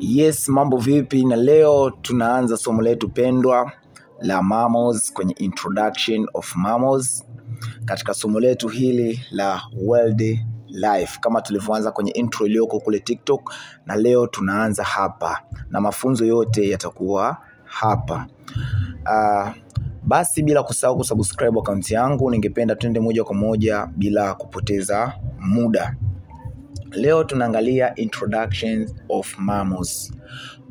Yes, mambo vipi? Na leo tunaanza somo letu pendwa la mammals kwenye introduction of mammals katika somo letu hili la world life, kama tulivyoanza kwenye intro iliyoko kule TikTok, na leo tunaanza hapa na mafunzo yote yatakuwa hapa. Basi bila kusahau kusubscribe account yangu, ningependa twende moja kwa moja bila kupoteza muda. Leo tunaangalia introduction of mammals,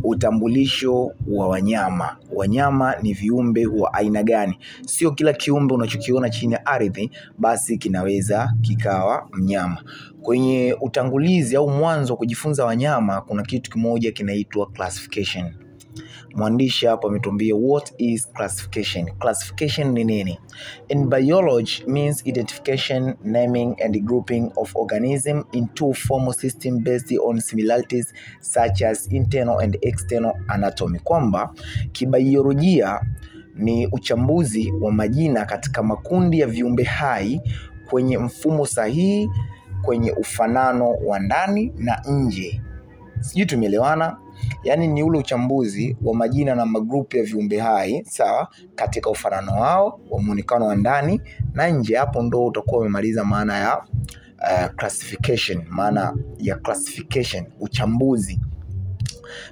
utambulisho wa wanyama. Wanyama ni viumbe wa aina gani? Sio kila kiumbe unachokiona chini ya ardhi basi kinaweza kikawa mnyama. Kwenye utangulizi au mwanzo kujifunza wanyama, kuna kitu kimoja kinaitwa classification. Mwandishi hapa ametuambia what is classification. Classification ni nini? In biology means identification, naming and grouping of organism into formal system based on similarities such as internal and external anatomy. Kwamba kibiolojia ni uchambuzi wa majina katika makundi ya viumbe hai kwenye mfumo sahihi, kwenye ufanano wa ndani na nje. Sijui tumeelewana? Yaani ni ule uchambuzi wa majina na magrupu ya viumbe hai, sawa, katika ufanano wao, wa muonekano wa ndani na nje. Hapo ndo utakuwa umemaliza maana ya classification, maana ya classification, uchambuzi.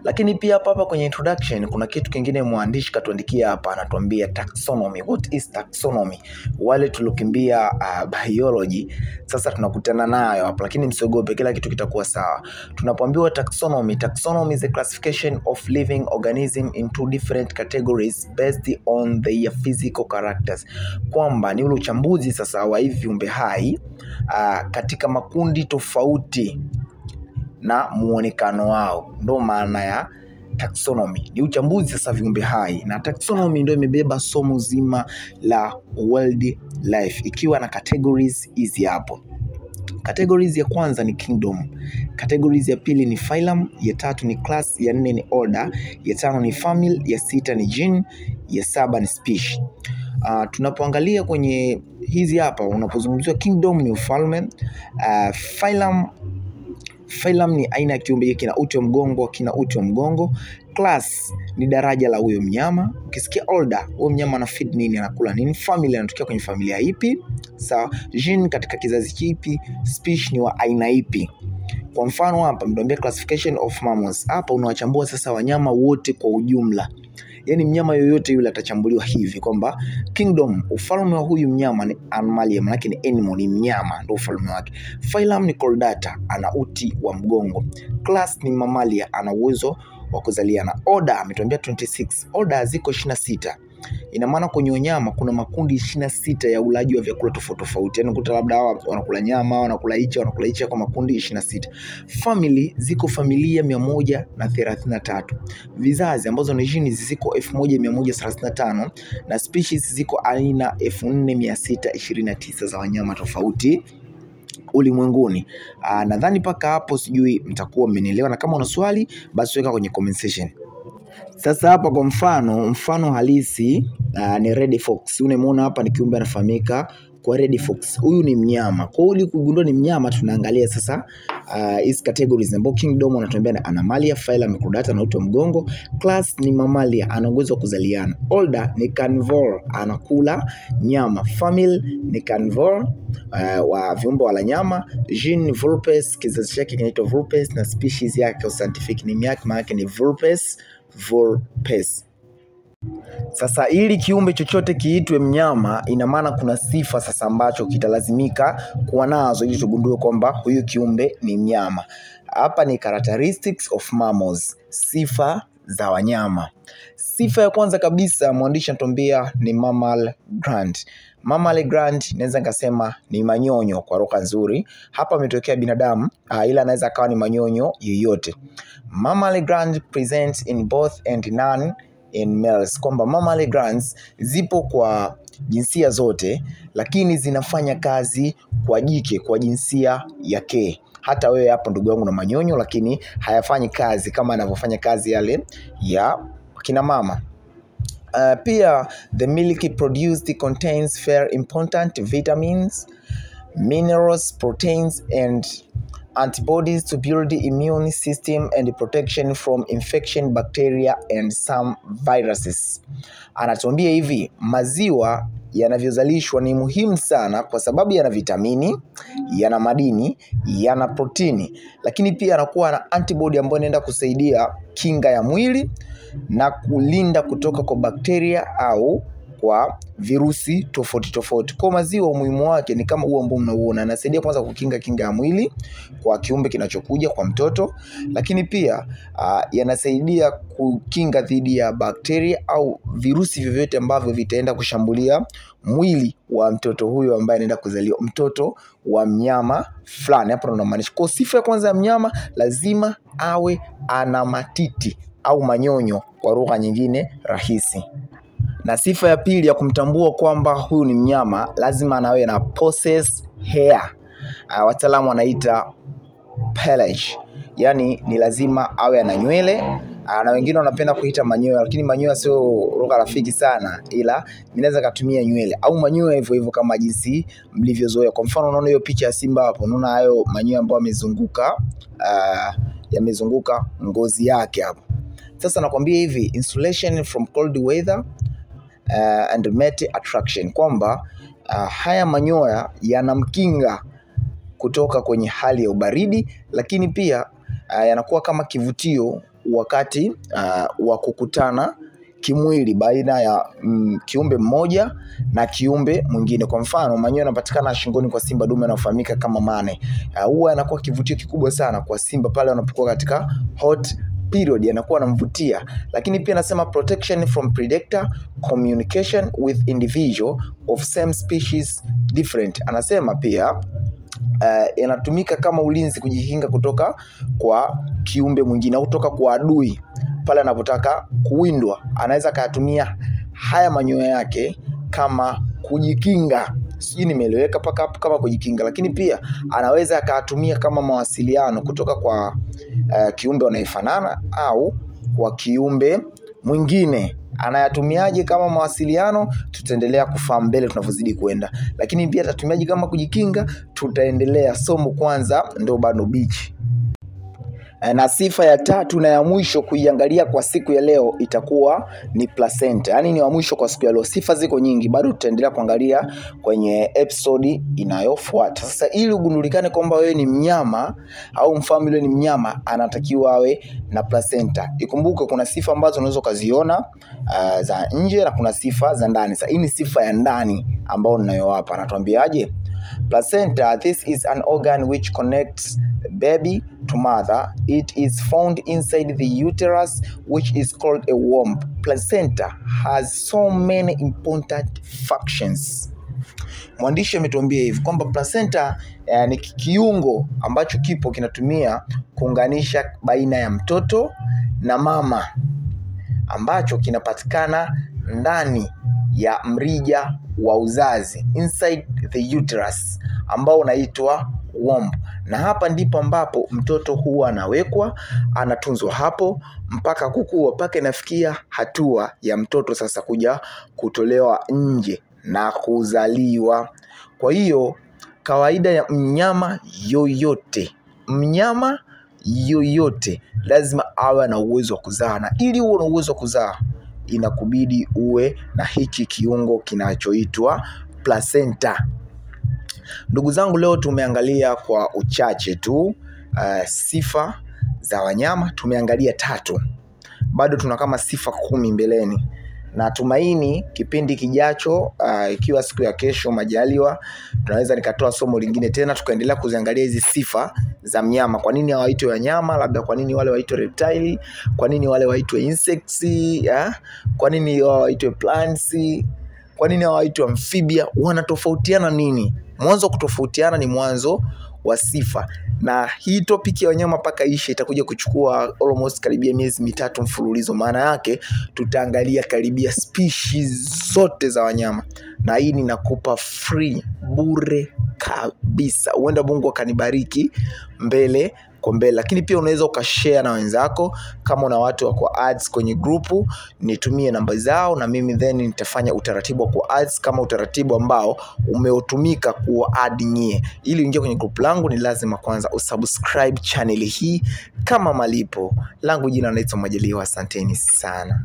Lakini pia hapa kwenye introduction kuna kitu kingine mwandishi katuandikia hapa, anatuambia taxonomy. What is taxonomy? Wale tulokimbia biology sasa tunakutana nayo hapa, lakini msiogope, kila kitu kitakuwa sawa. Tunapoambiwa taxonomy is a classification of living organism into different categories based on their physical characters. Kwamba ni ule uchambuzi sasa wa hivi viumbe hai katika makundi tofauti na muonekano wao. Ndo maana ya taxonomy, ni uchambuzi sasa viumbe hai, na taxonomy ndio imebeba somo zima la world life ikiwa na categories hizi hapo. Categories ya kwanza ni kingdom, categories ya pili ni phylum, ya tatu ni class, ya nne ni order, ya tano ni family, ya sita ni gene, ya saba ni species. Tunapoangalia kwenye hizi hapa, unapozungumzia kingdom ni ufalme, phylum ni aina ya kiumbe kina uti wa mgongo, kina uti wa mgongo. Class ni daraja la huyo mnyama. Ukisikia order, huyo mnyama ana feed nini, anakula nini. Family anatokea kwenye familia ipi, sawa. Gene katika kizazi kipi. Species ni wa aina ipi. Kwa mfano hapa mtuambia classification of mammals. Hapa unawachambua sasa wanyama wote kwa ujumla. Yaani mnyama yoyote yule atachambuliwa hivi kwamba kingdom, ufalme wa huyu mnyama ni animalia, maana yake ni animal, ni mnyama, ndio ufalme wake. Phylum ni chordata, ana uti wa mgongo. Class ni mammalia, ana uwezo wa kuzaliana. Order ametuambia 26. Order ziko 26. Ina maana kwenye wanyama kuna makundi 26 ya ulaji wa vyakula tofauti tofauti. Yaani ukuta labda hawa wanakula nyama, wanakula hichi kwa makundi 26. Family ziko familia 133. Vizazi ambazo ni genes ziko 1135 na species ziko aina 4629 za wanyama tofauti ulimwenguni. Nadhani paka hapo sijui mtakuwa mmenielewa, na kama una swali basi weka kwenye comment section. Sasa hapa kwa mfano halisi ni red fox. Unamuona hapa ni kiumbe anafahamika kwa red fox. Huyu ni mnyama. Kwa hiyo ili kugundua ni mnyama tunaangalia sasa hizi categories. Ambapo kingdom anatuambia ni animalia, phylum chordata na uti wa mgongo, class ni mammalia, ana uwezo wa kuzaliana, order ni carnivore, anakula nyama, family ni carnivore, wa viumbe wala nyama, gene ni vulpes, kizazi chake kinaitwa vulpes, na species yake scientific name yake ni vulpes. Sasa ili kiumbe chochote kiitwe mnyama, ina maana kuna sifa sasa ambacho kitalazimika kuwa nazo ili tugundue kwamba huyu kiumbe ni mnyama. Hapa ni characteristics of mammals, sifa za wanyama. Sifa ya kwanza kabisa mwandishi anatuambia ni mammal gland. Mammal gland naweza nikasema ni manyonyo kwa lugha nzuri. Hapa ametokea binadamu ila anaweza akawa ni manyonyo yoyote. Mammal gland present in both and none in males. Kwamba mammal glands zipo kwa jinsia zote, lakini zinafanya kazi kwa jike, kwa jinsia ya ke. Hata wewe hapo ndugu yangu na manyonyo, lakini hayafanyi kazi kama anavyofanya kazi yale ya kina mama. Pia the milk produced contains very important vitamins, minerals, proteins and antibodies to build the immune system and protection from infection, bacteria and some viruses. Anatuambia hivi, maziwa yanavyozalishwa ni muhimu sana kwa sababu yana vitamini, yana madini, yana protini, lakini pia yanakuwa na antibody ambayo inaenda kusaidia kinga ya mwili na kulinda kutoka kwa bakteria au kwa virusi tofauti tofauti. Kwa maziwa umuhimu wake ni kama huo ambao mnaona, anasaidia kwanza kukinga kinga ya mwili kwa kiumbe kinachokuja kwa mtoto, lakini pia yanasaidia kukinga dhidi ya bakteria au virusi vyovyote ambavyo vitaenda kushambulia mwili wa mtoto huyo ambaye anaenda kuzaliwa, mtoto wa mnyama fulani. Hapo tunamaanisha kwa sifa ya kwanza ya mnyama lazima awe ana matiti au manyonyo kwa lugha nyingine rahisi. Na sifa ya pili ya kumtambua kwamba huyu ni mnyama, lazima anawe na possess hair. Wataalamu wanaita pelage. Yani ni lazima awe ana nywele, na wengine wanapenda kuita manyoya, lakini manyoya sio lugha rafiki sana, ila ninaweza kutumia nywele au manyoya hivyo hivyo kama jinsi mlivyozoea. Kwa mfano unaona hiyo picha ya simba hapo, unaona hayo manyoya ambayo yamezunguka ngozi yake hapo. Sasa nakwambia hivi, insulation from cold weather and mate attraction, kwamba haya manyoya yanamkinga kutoka kwenye hali ya ubaridi, lakini pia yanakuwa kama kivutio wakati wa kukutana kimwili baina ya kiumbe mmoja na kiumbe mwingine. Kwa mfano manyoya yanapatikana shingoni kwa simba dume anaofahamika kama mane. Huwa yanakuwa kivutio kikubwa sana kwa simba pale wanapokuwa katika hot period, yanakuwa yanamvutia. Lakini pia nasema protection from predator, communication with individual of same species different. Anasema pia yanatumika kama ulinzi, kujikinga kutoka kwa kiumbe mwingine au kutoka kwa adui pale anapotaka kuwindwa. Anaweza kayatumia haya manyoya yake kama kujikinga. Sijui nimeeleweka paka hapo kama kujikinga, lakini pia anaweza akatumia kama mawasiliano kutoka kwa kiumbe wanayefanana au kwa kiumbe mwingine. Anayatumiaje kama mawasiliano? Tutaendelea kufahamu mbele tunavyozidi kwenda. Lakini pia atatumiaje kama kujikinga? Tutaendelea. Somo kwanza ndo bado bichi. Na sifa ya tatu na ya mwisho kuiangalia kwa siku ya leo itakuwa ni placenta. Yani ni wa mwisho kwa siku ya leo. Sifa ziko nyingi, bado tutaendelea kuangalia kwenye episode inayofuata. Sasa ili ugundulikane kwamba wewe ni mnyama au mfahamu yule ni mnyama, anatakiwa awe na placenta. Ikumbuke kuna sifa ambazo unaweza kuziona za nje na kuna sifa za ndani. Sasa hii ni sifa ya ndani ambayo ninayowapa. Anatuambiaje? Placenta, this is an organ which connects the baby to mother. It is found inside the uterus, which is called a womb. Placenta has so many important functions. Mwandishi ametuambia hivi kwamba placenta ni kiungo ambacho kipo kinatumia kuunganisha baina ya mtoto na mama, ambacho kinapatikana ndani ya mrija wa uzazi, inside the uterus, ambao unaitwa womb. Na hapa ndipo ambapo mtoto huwa anawekwa, anatunzwa hapo mpaka kukua, mpaka inafikia hatua ya mtoto sasa kuja kutolewa nje na kuzaliwa. Kwa hiyo kawaida ya mnyama yoyote lazima awe na uwezo wa kuzaa, na ili uwe na uwezo wa kuzaa inakubidi uwe na hiki kiungo kinachoitwa placenta. Ndugu zangu, leo tumeangalia kwa uchache tu sifa za wanyama. Tumeangalia 3. Bado tuna kama sifa 10 mbeleni. Na tumaini kipindi kijacho, ikiwa siku ya kesho majaliwa, tunaweza nikatoa somo lingine tena tukaendelea kuziangalia hizi sifa za mnyama. Kwa nini hawaitwe wanyama? Labda kwa nini wale waitwe reptile? Kwa nini wale waitwe insects? Kwa nini wale waitwe plants? Kwa nini hawaitwe amphibia? Wanatofautiana nini? Mwanzo kutofautiana ni mwanzo wa sifa. Na hii topic ya wanyama paka ishe itakuja kuchukua almost karibia miezi 3 mfululizo. Maana yake tutaangalia karibia species zote za wanyama. Na hii ninakupa free, bure kabisa. Uenda Mungu akanibariki mbele kwa huko mbele. Lakini pia unaweza ukashare na wenzako. Kama una watu wa kwa ads kwenye grupu, nitumie namba zao na mimi then nitafanya utaratibu wa kwa ads kama utaratibu ambao umeutumika kuwa ad nyie. Ili uingie kwenye grupu langu ni lazima kwanza usubscribe channel hii kama malipo. Langu jina naitwa Majaliwa, asanteni sana.